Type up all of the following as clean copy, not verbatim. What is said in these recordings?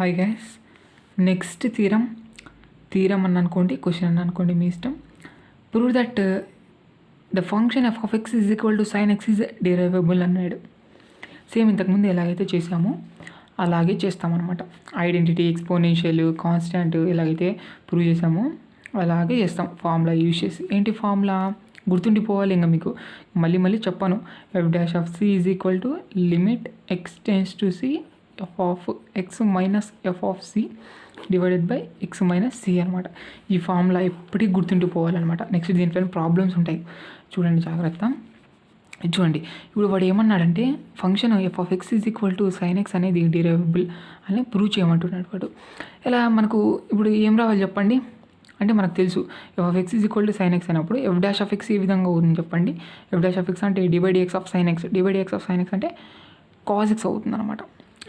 Hi guys, next theorem అని అనుకోండి, question అని అనుకోండి, మీ ఇష్టం. Prove that the function f of x is equal to sine X is derivable అన్నాడు. Same ఇంతకుముందు ఎలాగైతే చేసామో అలాగే చేస్తామన్నమాట. ఐడెంటిటీ, ఎక్స్పోనెన్షియల్, కాన్స్టాంట్ ఎలాగైతే ప్రూవ్ చేసామో అలాగే చేస్తాం. ఫార్ములా యూజ్ చేసి. ఏంటి ఫార్ములా? గుర్తుండిపోవాలి. ఇంకా మీకు మళ్ళీ చెప్పాను. F dash of C is equal to limit X tends to C F of X minus F of C divided by X minus C అనమాట. ఈ ఫార్ములా ఎప్పటికీ గుర్తుండిపోవాలన్నమాట. నెక్స్ట్ దీనిపైన ప్రాబ్లమ్స్ ఉంటాయి, చూడండి జాగ్రత్త. చూడండి, ఇప్పుడు వాడు ఏమన్నాడంటే function f of x is equal to sine X అనేది డెరైవబుల్ అని ప్రూవ్ చేయమంటున్నాడు వాడు. ఇలా మనకు ఇప్పుడు ఏం రావాలి చెప్పండి? అంటే మనకు తెలుసు F of x is equal to sine X అయినప్పుడు ఎఫ్ డాష్ ఆఫ్ ఎక్స్ ఏ విధంగా అవుతుంది చెప్పండి. ఎఫ్ డాష్ ఆఫ్ ఎక్స్ అంటే divide X of sign X, divide X of sign X అంటే కాస్ ఎక్స్ అవుతుంది అనమాట.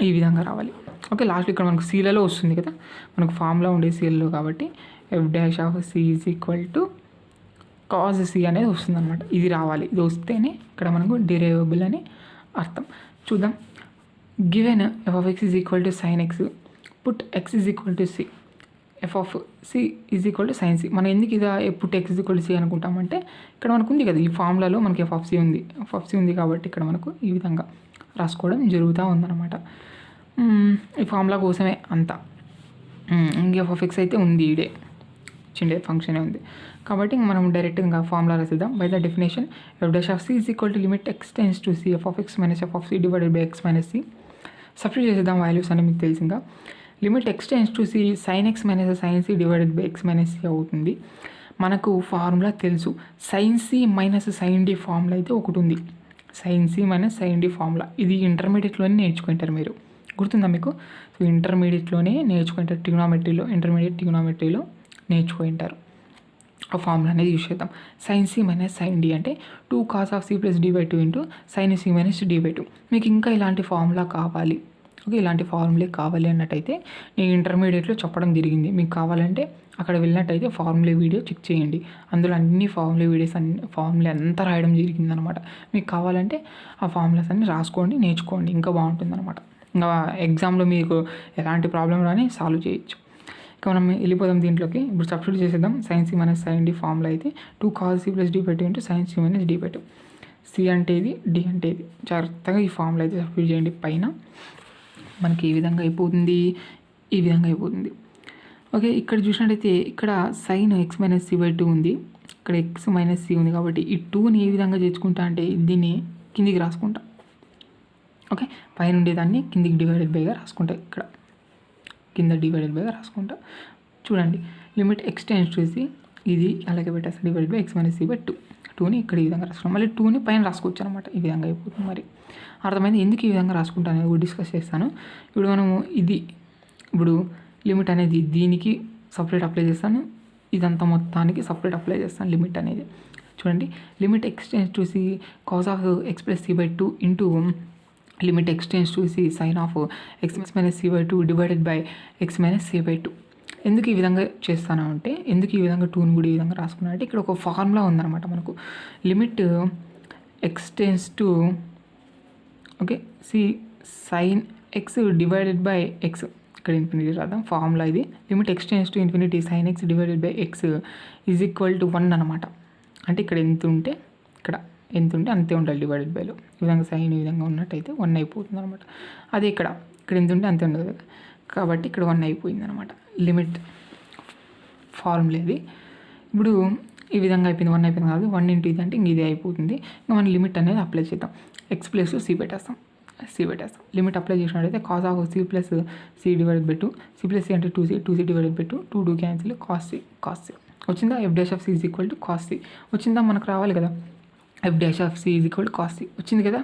ఈ విధంగా రావాలి. ఓకే, లాస్ట్ ఇక్కడ మనకు సీలలో వస్తుంది కదా, మనకు ఫార్ములా ఉండే సీలలో, కాబట్టి F dash of C is equal to cos C అనేది వస్తుంది అనమాట. ఇది రావాలి. ఇది వస్తేనే ఇక్కడ మనకు డెరైవబుల్ అని అర్థం. చూద్దాం. Given f of x is equal to sine x, put x is equal to C, F of C is equal to sine c. మనం ఎందుకు ఇదా put x is equal to c అనుకుంటామంటే ఇక్కడ మనకు ఉంది కదా, ఈ ఫార్ములాలో మనకి ఎఫ్ ఆఫ్ సి ఉంది. ఎఫ్ ఆఫ్ సి ఉంది కాబట్టి ఇక్కడ మనకు ఈ విధంగా రాసుకోవడం జరుగుతూ ఉందన్నమాట. ఈ ఫార్ములా కోసమే అంతా. ఇంక ఎఫ్ ఆఫ్ ఎక్స్ అయితే ఉంది, ఈడే చిన్న ఫంక్షనే ఉంది కాబట్టి మనం డైరెక్ట్గా ఫార్ములా రాసిద్దాం. By the definition f dash of C is equal to limit X tends to C F of X minus F of C divided by X minus c. Substitute చేసేద్దాం వాల్యూస్ అని మీకు తెలిసిందిగా. Limit X tends to C sine X minus sine c divided by X minus c అవుతుంది. మనకు formula తెలుసు, sine C minus sine D formula అయితే ఒకటి ఉంది. Sine C minus sine D formula ఇది ఇంటర్మీడియట్లోనే నేర్చుకుంటారు మీరు, గుర్తుందా మీకు? సో ఇంటర్మీడియట్లోనే నేర్చుకుంటారు, ఇంటర్మీడియట్ ట్రిగ్నామెట్రీలో నేర్చుకుంటారు. ఆ ఫార్ములా అనేది యూజ్ చేద్దాం. Sine C minus sine D అంటే 2 cos of C plus D by 2 into sine C minus D by 2. మీకు ఇంకా ఇలాంటి ఫార్ములా కావాలి, ఓకే, ఇలాంటి ఫార్ములే కావాలి అన్నట్టయితే నేను ఇంటర్మీడియట్లో చెప్పడం జరిగింది. మీకు కావాలంటే అక్కడ వెళ్ళినట్టయితే ఫార్ములా వీడియో చెక్ చేయండి. అందులో అన్ని ఫార్ములా వీడియోస్ ఫార్ములా అంతా రాయడం జరిగిందనమాట. మీకు కావాలంటే ఆ ఫార్ములాస్ అన్ని రాసుకోండి, నేర్చుకోండి, ఇంకా బాగుంటుందన్నమాట. ఇంకా ఎగ్జామ్లో మీకు ఎలాంటి ప్రాబ్లం రాని సాల్వ్ చేయొచ్చు. ఇక మనం వెళ్ళిపోదాం దీంట్లోకి. ఇప్పుడు సబ్స్టిట్యూట్ చేసేద్దాం. Sine C minus sine D formula అయితే 2 cos C plus D by 2 into sine C minus D by 2. C అంటే ఇది, డి అంటే ఇది. జాగ్రత్తగా ఈ ఫార్ములా అయితే సబ్స్టిట్యూట్ చేయండి. పైన మనకి ఈ విధంగా అయిపోతుంది, ఈ విధంగా అయిపోతుంది. ఓకే, ఇక్కడ చూసినట్టయితే ఇక్కడ sine X minus C by 2 ఉంది, ఇక్కడ ఎక్స్ మైనస్ సి ఉంది. కాబట్టి ఈ 2ని ఏ విధంగా చేర్చుకుంటా అంటే దీన్ని కిందికి రాసుకుంటా. ఓకే, పైన ఉండేదాన్ని కిందికి డివైడెడ్ బైగా రాసుకుంటా. ఇక్కడ కింద డివైడెడ్ బైగా రాసుకుంటా. చూడండి, limit X tends to C ఇది అలాగే పెట్టేస్తాను, divided by X minus C by 2. 2ని ఇక్కడ ఈ విధంగా రాసుకున్నాం. మళ్ళీ 2ని పైన రాసుకోవచ్చు అనమాట. ఈ విధంగా అయిపోతుంది. మరి అర్థమైంది ఎందుకు ఈ విధంగా రాసుకుంటాను అనేది డిస్కస్ చేస్తాను. ఇప్పుడు మనము ఇప్పుడు లిమిట్ అనేది దీనికి సపరేట్ అప్లై చేస్తాను, ఇదంతా మొత్తానికి సపరేట్ అప్లై చేస్తాను లిమిట్ అనేది. చూడండి, limit X tends to C cos of X plus C by 2 into limit X tends to C sine of X minus C by 2 divided by X minus C by 2. ఎందుకు ఈ విధంగా చేస్తాను అంటే, ఎందుకు ఈ విధంగా 2ని కూడా ఈ విధంగా రాసుకున్నా అంటే ఇక్కడ ఒక ఫార్ములా ఉందన్నమాట మనకు. Limit X tends to okay C sine X divided by X, ఇక్కడ ఇన్ఫినిటీ రాద్దాం. ఫార్ములా ఇది limit X tends to infinity sine X divided by X is equal to 1 అనమాట. అంటే ఇక్కడ ఎంత ఉంటే అంతే ఉండాలి డివైడెడ్ బైలో. ఈ విధంగా సైన్ ఈ విధంగా ఉన్నట్టయితే 1 అయిపోతుంది అనమాట. అదే ఇక్కడ ఎంత ఉంటే అంతే ఉండదు కాబట్టి ఇక్కడ 1 అయిపోయింది అనమాట. లిమిట్ ఫార్ములా ఇది. ఇప్పుడు ఈ విధంగా అయిపోయింది, 1 అయిపోయింది కాదు, 1 ఇంటూ ఇది అంటే ఇంక ఇది అయిపోతుంది. ఇంకా మనం లిమిట్ అనేది అప్లై చేద్దాం. ఎక్స్ ప్లస్ సి పెట్టేస్తాం. లిమిట్ అప్లై చేసినట్టయితే cos of C plus C divided by 2, c plus C అంటే 2c divided by 2, 2 cancel, cos c వచ్చిందా. F dash of C is equal to cos c వచ్చిందా, మనకు రావాలి కదా. F dash of C is equal to cos c వచ్చింది కదా,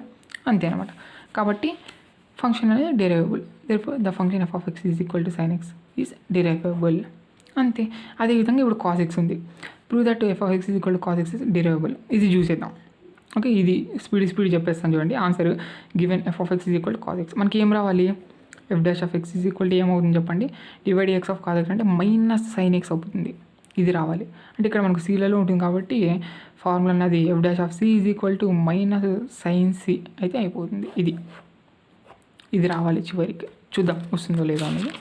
అంతే అనమాట. కాబట్టి ఫంక్షన్ అనేది derivable. Therefore the function f of x is equal to sine X is derivable, అంతే. అదేవిధంగా ఇప్పుడు కాస్ ఎక్స్ ఉంది. Prove that F of x is equal to cos X is derivable. ఇది చూసేద్దాం. ఓకే, ఇది స్పీడ్ చెప్పేస్తాను చూడండి. Answer given f of x is equal to cos X. మనకి ఏం రావాలి? F dash of x is equal to ఏమవుతుంది చెప్పండి, divide X of cos X అంటే మైనస్ సైన్ ఎక్స్ అవుతుంది. ఇది రావాలి. అంటే ఇక్కడ మనకు సీలలో ఉంటుంది కాబట్టి ఫార్ములా అన్నది F dash of C is equal to minus sine C అయితే అయిపోతుంది. ఇది రావాలి చివరికి. చూద్దాం వస్తుందో లేదో అనేది.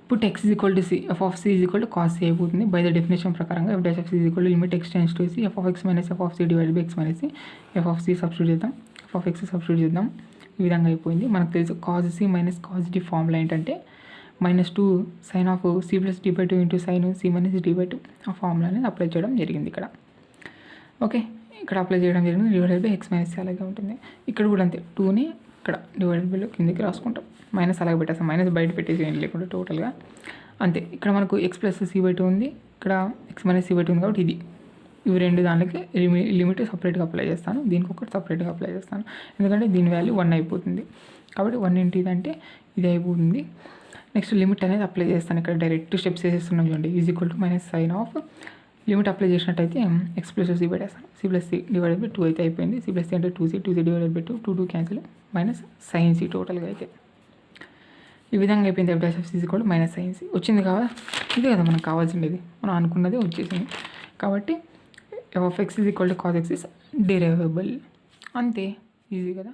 Put x equal to C, F of C equal to cos C అయిపోతుంది. బై ద డెఫినేషన్ ప్రకారంగా F dash of C equal to limit x tends to C, F of X minus F of C divide by X minus C, F of C substitute చేద్దాం, F of X substitute చేద్దాం. ఈ విధంగా అయిపోయింది. మనకు తెలుసు cos C minus cos D formula ఏంటంటే -2 sine of C plus D by 2 into sine C minus D by 2. ఆ formula అనేది అప్లై చేయడం జరిగింది ఇక్కడ. ఓకే, ఇక్కడ అప్లై చేయడం జరిగింది. Divided by X minus C అలాగే ఉంటుంది. ఇక్కడ కూడా అంతే, 2ని ఇక్కడ డివైడెడ్ బైలో కిందకి రాసుకుంటాం, మైనస్ అలాగే పెట్టేస్తాం, మైనస్ బయట పెట్టేసేయండి లేకుండా టోటల్గా అంతే. ఇక్కడ మనకు ఎక్స్ ప్లస్ సి బై 2 ఉంది, ఇక్కడ ఎక్స్ మైనస్ సి బై 2 ఉంది. కాబట్టి ఇది ఇవి రెండు దానికి లిమిట్ సపరేట్గా అప్లై చేస్తాను, దీనికి ఒకటి సపరేట్గా అప్లై చేస్తాను, ఎందుకంటే దీని వాల్యూ 1 అయిపోతుంది. కాబట్టి 1 ఇంటూ ఇది అంటే ఇది అయిపోతుంది. నెక్స్ట్ లిమిట్ అనేది అప్లై చేస్తాను. ఇక్కడ డైరెక్ట్ స్టెప్స్ వేసేస్తున్నాం చూడండి. Is equal to minus sine of limit apply చేసినట్టయితే ఎక్స్ ప్లస్ సి పెట్టేస్తాను, C plus C divided by 2 అయితే అయిపోయింది. సి ప్లస్ సి అంటే 2c, 2c divided by 2, 2 cancel, minus sine C టోటల్గా అయితే ఈ విధంగా అయిపోయింది. F dash of C equal to minus sine C వచ్చింది కదా. ఇదే కదా మనకు కావాల్సిండేది, మనం అనుకున్నదే వచ్చేసింది. కాబట్టి F of x is equal to cos X is derivable. అంతే, ఈజీ కదా.